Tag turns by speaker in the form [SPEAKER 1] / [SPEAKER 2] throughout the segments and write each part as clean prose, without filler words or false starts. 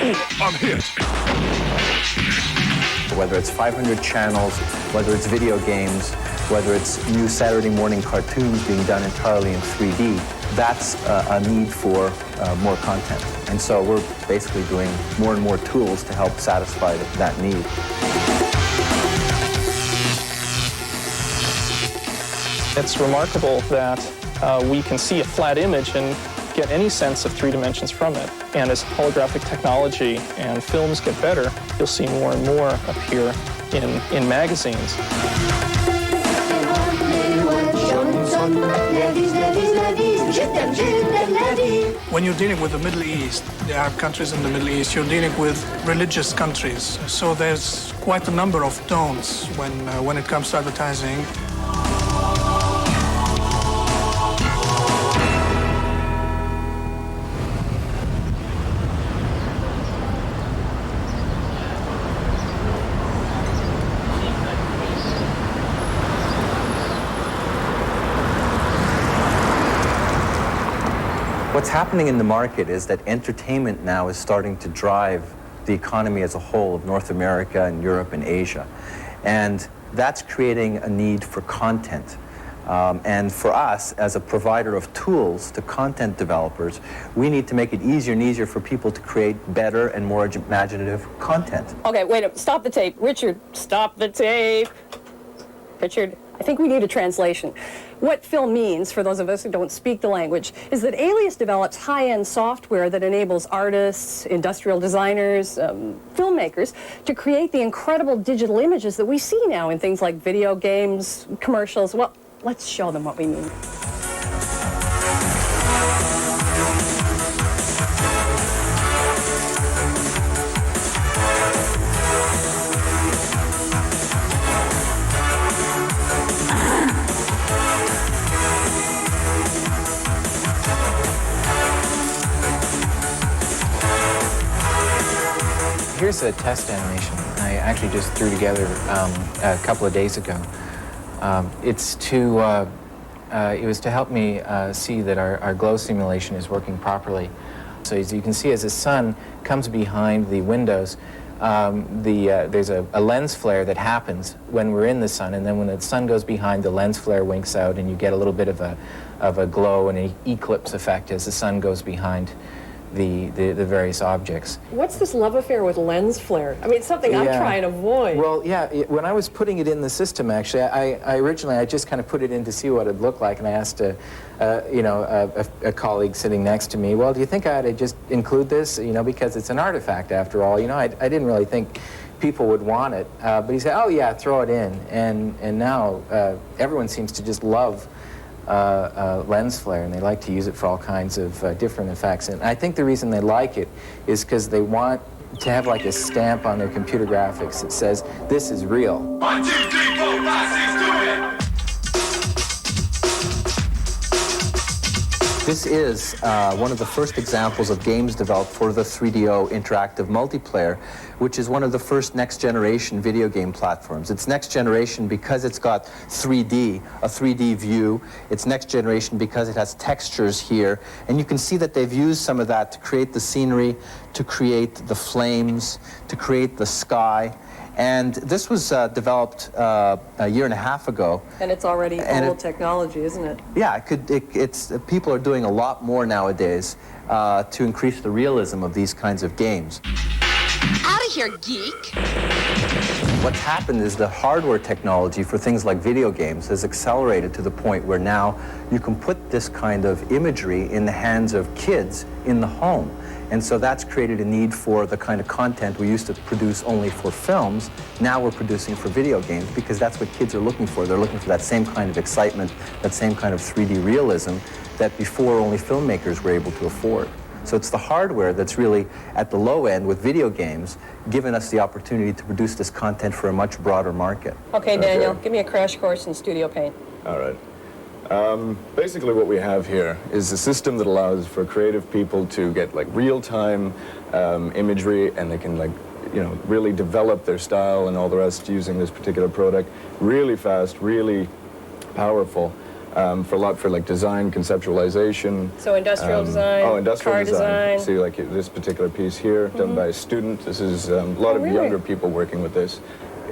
[SPEAKER 1] I'm hit.
[SPEAKER 2] Whether it's 500 channels, whether it's video games, whether it's new Saturday morning cartoons being done entirely in 3D, that's a need for more content. And so we're basically doing more and more tools to help satisfy that need.
[SPEAKER 3] It's remarkable that we can see a flat image and get any sense of 3 dimensions from it. And as holographic technology and films get better, you'll see more and more appear in magazines.
[SPEAKER 4] When you're dealing with the Middle East, the Arab countries in the Middle East, you're dealing with religious countries. So there's quite a number of tones when it comes to advertising.
[SPEAKER 2] What's happening in the market is that entertainment now is starting to drive the economy as a whole of North America and Europe and Asia. And that's creating a need for content. And for us, as a provider of tools to content developers, we need to make it easier and easier for people to create better and more imaginative content.
[SPEAKER 5] Okay, wait, stop the tape. Richard, stop the tape. Richard, I think we need a translation. What film means, for those of us who don't speak the language, is that Alias develops high-end software that enables artists, industrial designers, filmmakers to create the incredible digital images that we see now in things like video games, commercials. Well, let's show them what we mean.
[SPEAKER 6] Here's a test animation I actually just threw together a couple of days ago. It was to help me see that our glow simulation is working properly. So as you can see, as the sun comes behind the windows, there's a lens flare that happens when we're in the sun, and then when the sun goes behind, the lens flare winks out, and you get a little bit of a glow and an eclipse effect as the sun goes behind the various objects.
[SPEAKER 5] What's this love affair with lens flare? I mean, it's something I'm trying to avoid.
[SPEAKER 6] Well, yeah, when I was putting it in the system, actually, I originally just kind of put it in to see what it'd look like, and I asked a colleague sitting next to me, well, do you think I ought to just include this, because it's an artifact after all. I didn't really think people would want it, but he said, oh yeah, throw it in, and now everyone seems to just love lens flare, and they like to use it for all kinds of different effects. And I think the reason they like it is because they want to have like a stamp on their computer graphics that says, this is real.
[SPEAKER 1] 1, 2, 3, 4, 5, 6, do it!
[SPEAKER 2] This is one of the first examples of games developed for the 3DO interactive multiplayer, which is one of the first next-generation video game platforms. It's next generation because it's got 3D, a 3D view. It's next generation because it has textures here. And you can see that they've used some of that to create the scenery, to create the flames, to create the sky. And this was developed a year and a half ago.
[SPEAKER 5] And it's already old technology, isn't it?
[SPEAKER 2] Yeah, people are doing a lot more nowadays to increase the realism of these kinds of games.
[SPEAKER 7] Out of here, geek!
[SPEAKER 2] What's happened is the hardware technology for things like video games has accelerated to the point where now you can put this kind of imagery in the hands of kids in the home. And so that's created a need for the kind of content we used to produce only for films. Now we're producing for video games because that's what kids are looking for. They're looking for that same kind of excitement, that same kind of 3D realism that before only filmmakers were able to afford. So it's the hardware that's really at the low end with video games, giving us the opportunity to produce this content for a much broader market.
[SPEAKER 5] Okay, Daniel, give me a crash course in Studio Paint.
[SPEAKER 8] All right. Basically what we have here is a system that allows for creative people to get like real-time imagery, and they can really develop their style and all the rest using this particular product really fast, really powerful. for like design, conceptualization.
[SPEAKER 5] So industrial design,
[SPEAKER 8] industrial
[SPEAKER 5] car design.
[SPEAKER 8] See, like this particular piece here, done by a student. This is a lot of
[SPEAKER 5] really?
[SPEAKER 8] younger people working with this.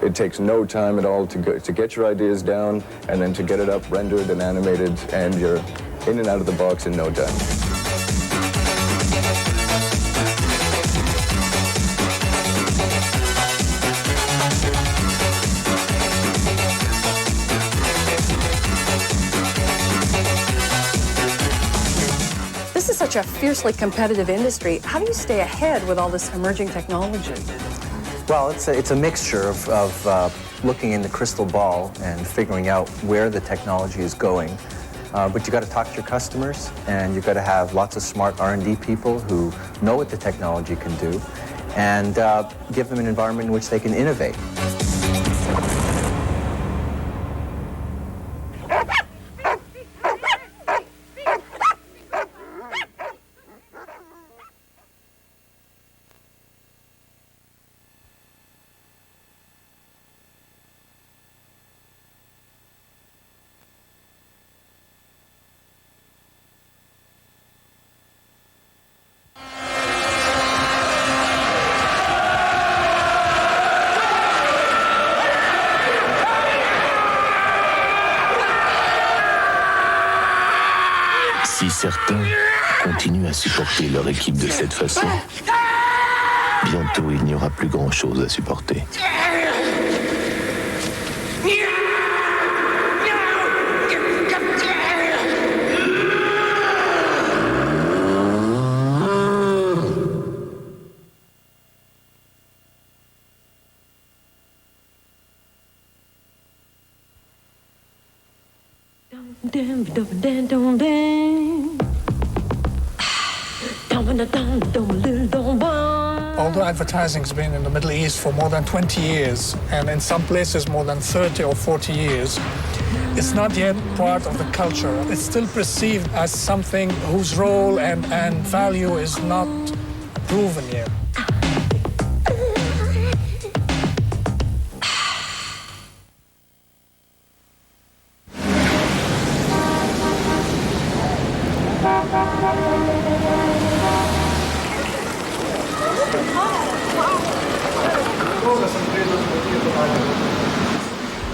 [SPEAKER 8] It takes no time at all to get your ideas down and then to get it up, rendered and animated, and you're in and out of the box in no time.
[SPEAKER 5] This is such a fiercely competitive industry. How do you stay ahead with all this emerging technology?
[SPEAKER 2] Well, it's a mixture of looking in the crystal ball and figuring out where the technology is going. But you got to talk to your customers, and you've got to have lots of smart R&D people who know what the technology can do, and give them an environment in which they can innovate.
[SPEAKER 9] Si certains continuent à supporter leur équipe de cette façon, bientôt il n'y aura plus grand-chose à supporter.
[SPEAKER 4] Although advertising's been in the Middle East for more than 20 years, and in some places more than 30 or 40 years, it's not yet part of the culture. It's still perceived as something whose role and value is not proven yet.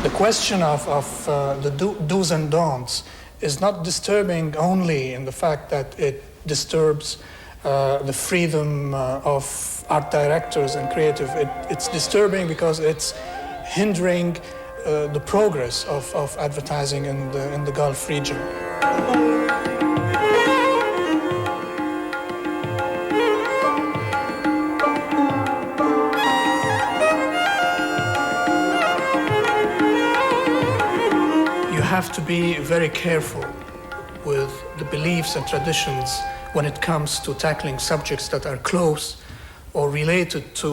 [SPEAKER 4] The question of the do's and don'ts is not disturbing only in the fact that it disturbs the freedom of art directors and creative. It's disturbing because it's hindering the progress of advertising in the Gulf region. You have to be very careful with the beliefs and traditions when it comes to tackling subjects that are close or related to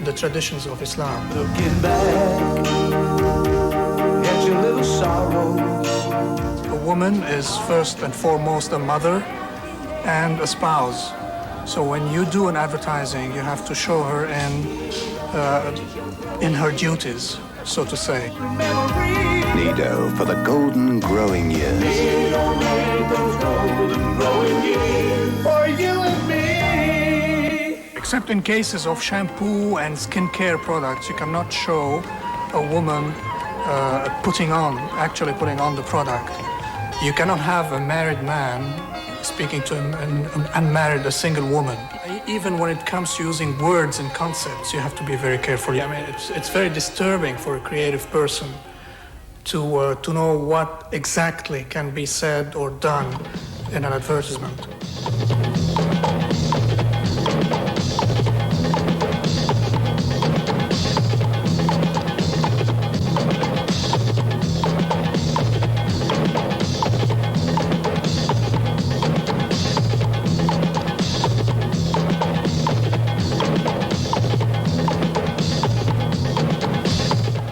[SPEAKER 4] the traditions of Islam.
[SPEAKER 10] Looking back at your little sorrows.
[SPEAKER 4] A woman is first and foremost a mother and a spouse. So when you do an advertising, you have to show her in her duties, so to say.
[SPEAKER 9] Nido for the golden growing years.
[SPEAKER 10] For you and me.
[SPEAKER 4] Except in cases of shampoo and skincare products, you cannot show a woman actually putting on the product. You cannot have a married man speaking to an unmarried, a single woman. Even when it comes to using words and concepts, you have to be very careful. I mean, it's very disturbing for a creative person to know what exactly can be said or done in an advertisement.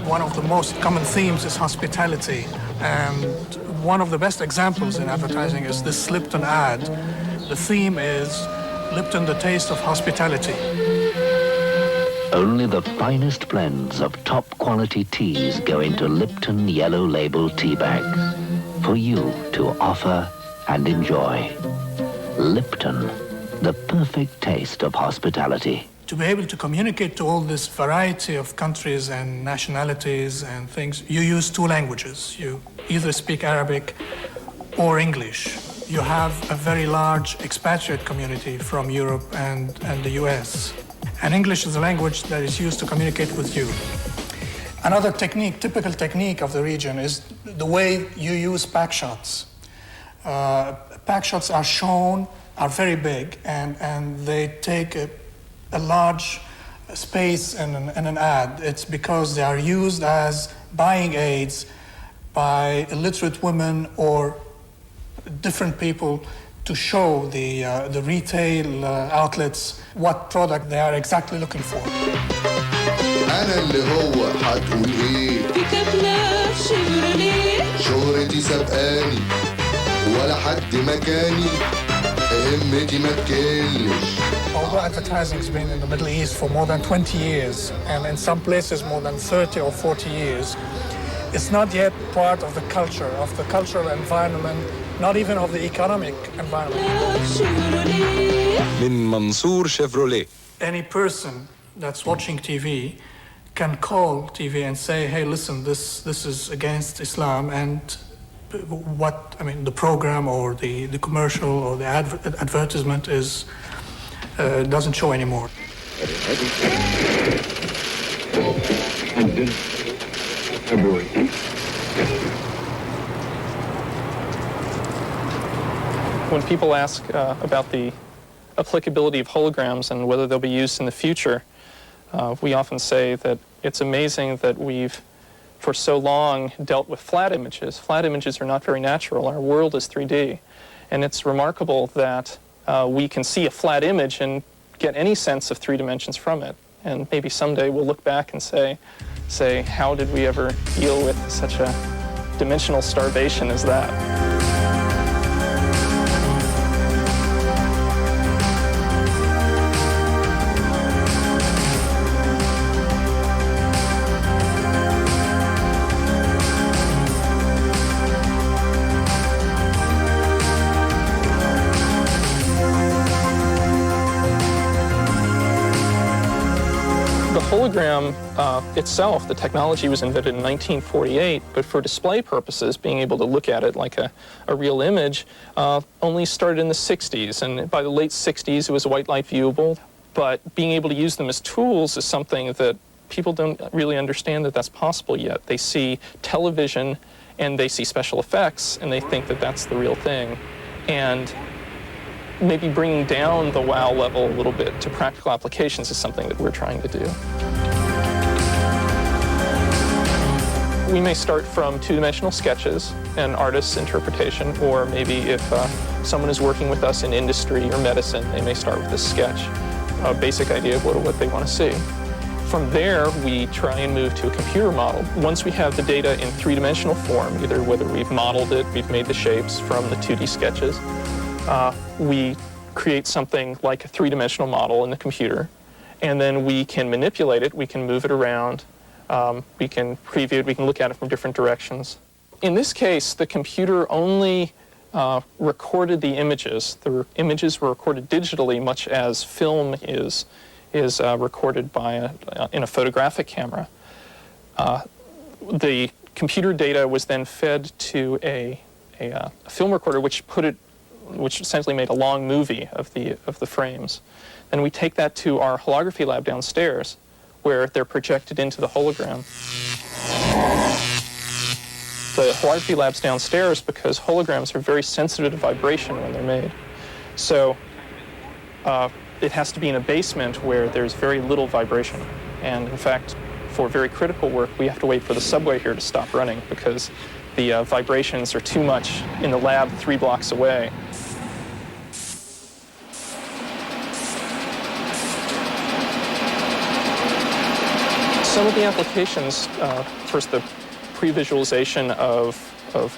[SPEAKER 4] One of the most common themes is hospitality, and one of the best examples in advertising is this Lipton ad. The theme is Lipton, the taste of hospitality.
[SPEAKER 11] Only the finest blends of top quality teas go into Lipton Yellow Label tea bags.
[SPEAKER 9] for you to offer and enjoy. Lipton, the perfect taste of hospitality.
[SPEAKER 4] To be able to communicate to all this variety of countries and nationalities and things, you use two languages. You either speak Arabic or English. You have a very large expatriate community from Europe and the US. And English is a language that is used to communicate with you. Another technique, typical technique of the region, is the way you use pack shots. Pack shots are shown, are very big, and they take a large space in an ad. It's because they are used as buying aids by illiterate women or different people to show the retail outlets what product they are exactly looking for.
[SPEAKER 10] أنا اللي هو هتقول إيه؟
[SPEAKER 7] بكابلة شيفروليه
[SPEAKER 10] شهرتي سبقاني ولا حد مكاني همتي ما تكلش.
[SPEAKER 4] Although advertising has been in the Middle East for more than 20 years, and in some places more than 30 or 40 years, it's not yet part of the culture, of the cultural environment, not even of the economic environment.
[SPEAKER 11] من منصور شيفروليه.
[SPEAKER 4] Any person that's watching TV can call TV and say, hey, listen, this is against Islam, and the program or the commercial or the advertisement is doesn't show anymore.
[SPEAKER 3] When people ask about the applicability of holograms and whether they'll be used in the future, we often say that it's amazing that we've for so long dealt with flat images. Flat images are not very natural. Our world is 3D. And it's remarkable that we can see a flat image and get any sense of 3 dimensions from it. And maybe someday we'll look back and say, how did we ever deal with such a dimensional starvation as that? Hologram itself, the technology was invented in 1948, but for display purposes, being able to look at it like a real image, only started in the 60s. And by the late 60s, it was white light viewable. But being able to use them as tools is something that people don't really understand that that's possible yet. They see television and they see special effects and they think that that's the real thing. And maybe bringing down the wow level a little bit to practical applications is something that we're trying to do. We may start from 2-dimensional sketches and artist's interpretation, or maybe if someone is working with us in industry or medicine, they may start with a sketch, a basic idea of what they want to see. From there, we try and move to a computer model. Once we have the data in 3-dimensional form, either whether we've modeled it, we've made the shapes from the 2D sketches, we create something like a 3-dimensional model in the computer, and then we can manipulate it, we can move it around, we can preview it, we can look at it from different directions. In this case, the computer only recorded the images. The images were recorded digitally, much as film is recorded by in a photographic camera. The computer data was then fed to a film recorder, which essentially made a long movie of the frames. And we take that to our holography lab downstairs, where they're projected into the hologram. The holography lab's downstairs because holograms are very sensitive to vibration when they're made. So it has to be in a basement where there's very little vibration. And in fact, for very critical work, we have to wait for the subway here to stop running because the vibrations are too much in the lab 3 blocks away. Some of the applications, first the pre-visualization of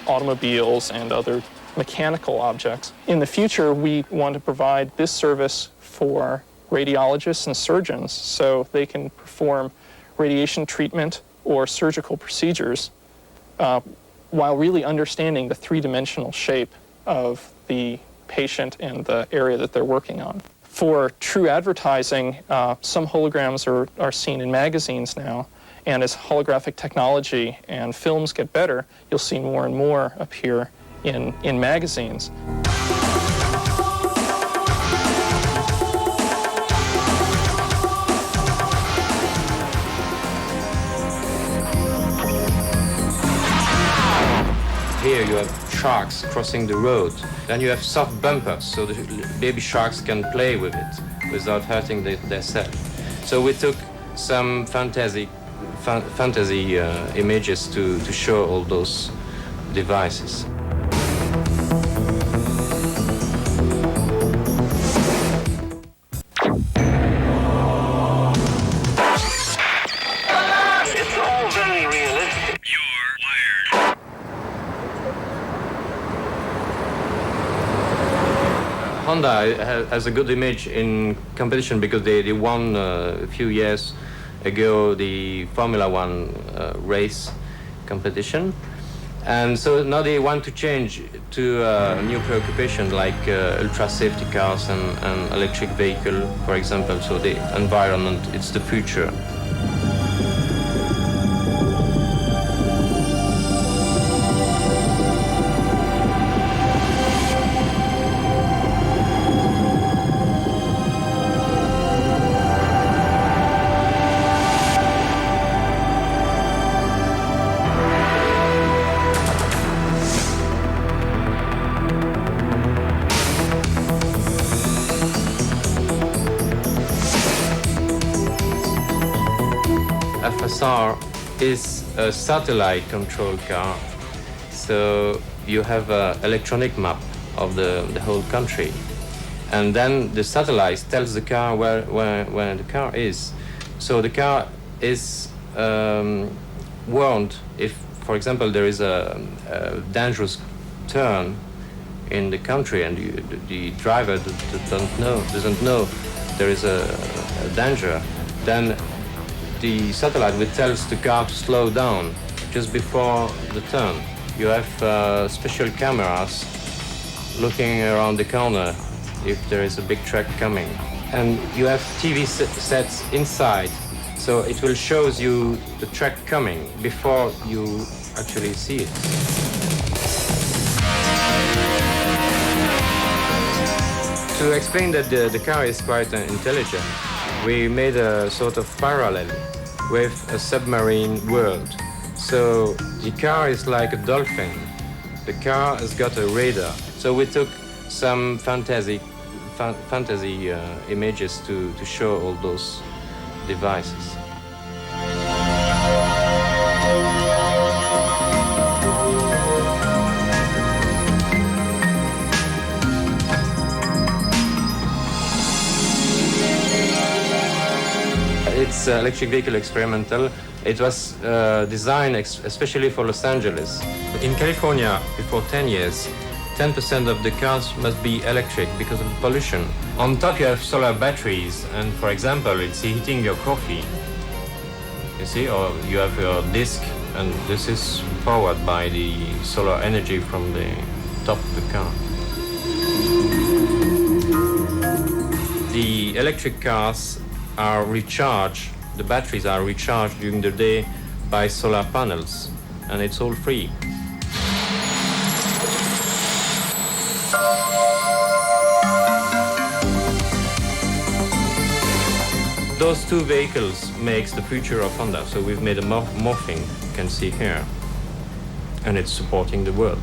[SPEAKER 3] automobiles and other mechanical objects. In the future, we want to provide this service for radiologists and surgeons so they can perform radiation treatment or surgical procedures while really understanding the three-dimensional shape of the patient and the area that they're working on. For true advertising, some holograms are seen in magazines now, and as holographic technology and films get better, you'll see more and more appear in magazines.
[SPEAKER 12] Here you have sharks crossing the road. Then you have soft bumpers, so the baby sharks can play with it without hurting themselves. So we took some fantasy images to show all those devices.
[SPEAKER 13] It's all very realistic. You're wired.
[SPEAKER 12] Honda has a good image in competition because they won a few years ago the Formula One race competition. And so now they want to change to a new preoccupation like ultra safety cars and electric vehicle, for example. So the environment, it's the future. FSR is a satellite-controlled car, so you have an electronic map of the whole country, and then the satellite tells the car where the car is. So the car is warned if, for example, there is a dangerous turn in the country and the driver doesn't know there is a danger, then the satellite will tell the car to slow down just before the turn. You have special cameras looking around the corner if there is a big truck coming. And you have TV sets inside, so it will show you the truck coming before you actually see it. To explain that the car is quite intelligent, we made a sort of parallel with a submarine world. So the car is like a dolphin. The car has got a radar. So we took some fantasy images to show all those devices. It's electric vehicle experimental. It was designed especially for Los Angeles. In California, before 10 years, 10% of the cars must be electric because of pollution. On top you have solar batteries, and for example, it's heating your coffee. You see, or you have your disk, and this is powered by the solar energy from the top of the car. The electric cars are recharged, the batteries are recharged during the day by solar panels, and it's all free. Those two vehicles makes the future of Honda, so we've made a morphing, you can see here, and it's supporting the world.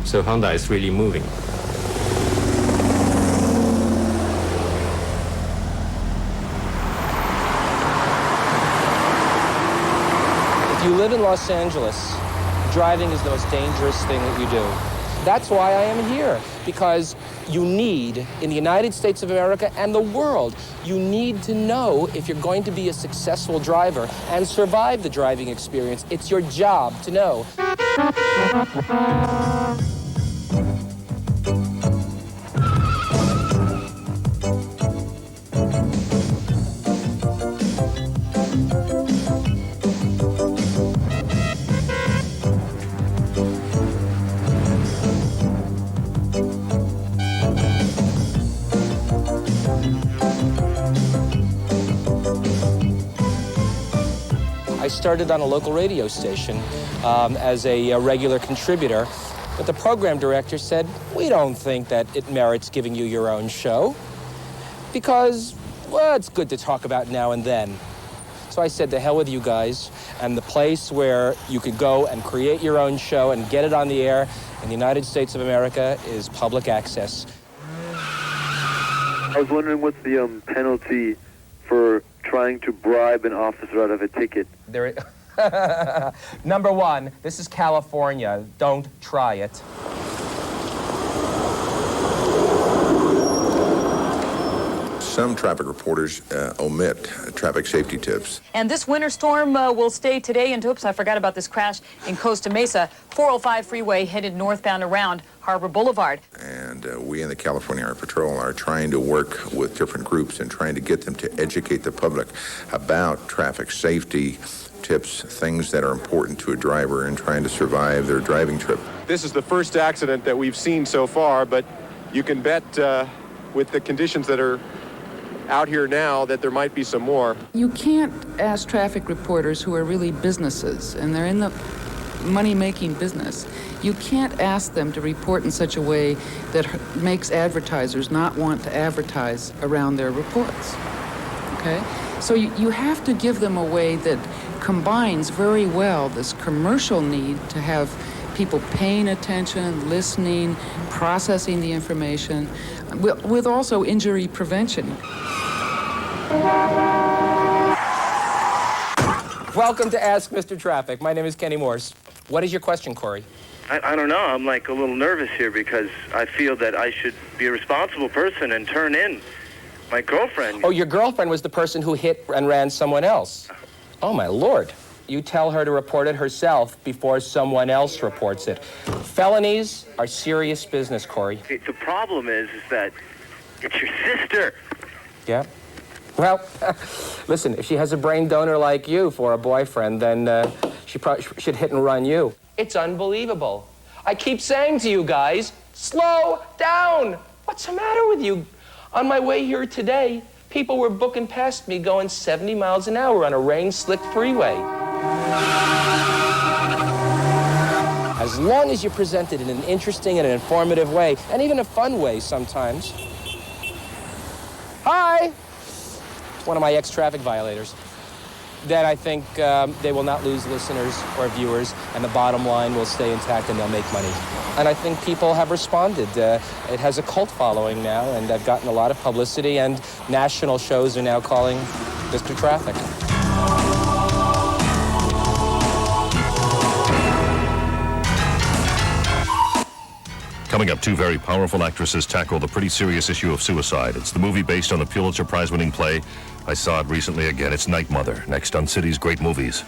[SPEAKER 12] So Honda is really moving.
[SPEAKER 14] If you live in Los Angeles, driving is the most dangerous thing that you do. That's why I am here, because you need, in the United States of America and the world, you need to know if you're going to be a successful driver and survive the driving experience. It's your job to know. I started on a local radio station as a regular contributor, but the program director said, we don't think that it merits giving you your own show because, well, it's good to talk about now and then. So I said, to hell with you guys, and the place where you could go and create your own show and get it on the air in the United States of America is public access.
[SPEAKER 15] I was wondering what's the penalty for trying to bribe an officer out of a ticket?
[SPEAKER 14] Number one, this is California. Don't try it.
[SPEAKER 16] Some traffic reporters omit traffic safety tips.
[SPEAKER 17] And this winter storm will stay today. And oops, I forgot about this crash in Costa Mesa. 405 freeway headed northbound around Harbor Boulevard.
[SPEAKER 16] And we in the California Highway Patrol are trying to work with different groups and trying to get them to educate the public about traffic safety tips, things that are important to a driver and trying to survive their driving trip.
[SPEAKER 18] This is the first accident that we've seen so far, but you can bet with the conditions that are out here now that there might be some more.
[SPEAKER 19] You can't ask traffic reporters who are really businesses, and they're in the money-making business. You can't ask them to report in such a way that makes advertisers not want to advertise around their reports, okay? So you have to give them a way that combines very well this commercial need to have people paying attention, listening, processing the information, with also injury prevention.
[SPEAKER 14] Welcome to Ask Mr. Traffic. My name is Kenny Morse. What is your question, Corey?
[SPEAKER 15] I don't know. I'm like a little nervous here because I feel that I should be a responsible person and turn in my girlfriend.
[SPEAKER 14] Oh, your girlfriend was the person who hit and ran someone else. Oh, my Lord. You tell her to report it herself before someone else reports it. Felonies are serious business, Corey.
[SPEAKER 15] The problem is that it's your sister.
[SPEAKER 14] Yeah? Well, listen, if she has a brain donor like you for a boyfriend, then she probably should hit and run you. It's unbelievable. I keep saying to you guys, slow down. What's the matter with you? On my way here today, people were booking past me going 70 miles an hour on a rain-slicked freeway. As long as you present it in an interesting and an informative way, and even a fun way sometimes. Hi! One of my ex-traffic violators. Then I think they will not lose listeners or viewers, and the bottom line will stay intact and they'll make money. And I think people have responded. It has a cult following now, and I've gotten a lot of publicity, and national shows are now calling Mr. Traffic.
[SPEAKER 20] Coming up, two very powerful actresses tackle the pretty serious issue of suicide. It's the movie based on the Pulitzer Prize-winning play. I saw it recently again. It's Night Mother, next on City's Great Movies.